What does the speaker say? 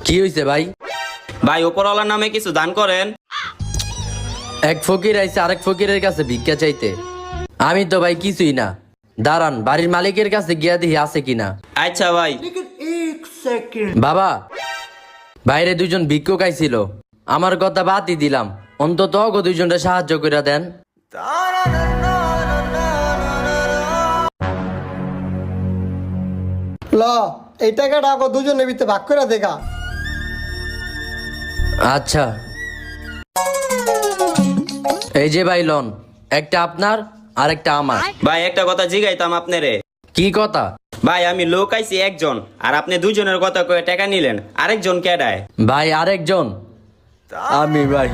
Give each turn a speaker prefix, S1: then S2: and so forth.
S1: কি হয়েছে ভাই?
S2: ভাই উপরওয়ালার নামে কিছু দান করেন।
S1: এক ফকির আইছে আরেক ফকিরের কাছে ভিক্ষা চাইতে। আমি তো ভাই কিছুই না, দাঁড়ান বাড়ির মালিকের কাছে গিয়া দেখি আছে কিনা।
S2: আচ্ছা ভাই।
S1: বাবা, বাইরে দুজন ভিক্ষুক আইছিল, আমার কথা বাদই দিলাম, অন্তত অগো দুইজনটা সাহায্য করে দেন।
S3: ল এই টাকাটা আগো দুজনের ভিতরে ভাগ করে দেখা।
S1: আচ্ছা, এই যে ভাই লন, একটা আপনার আর একটা আমার।
S2: ভাই একটা কথা জিগাইতাম আপনারে।
S1: কি কথা?
S2: ভাই আমি লোক আইছি একজন, আর আপনি দুজনের কথা কয়ে টাকা নিলেন, আরেকজন কেডায়?
S1: ভাই আরেকজন আমি ভাই।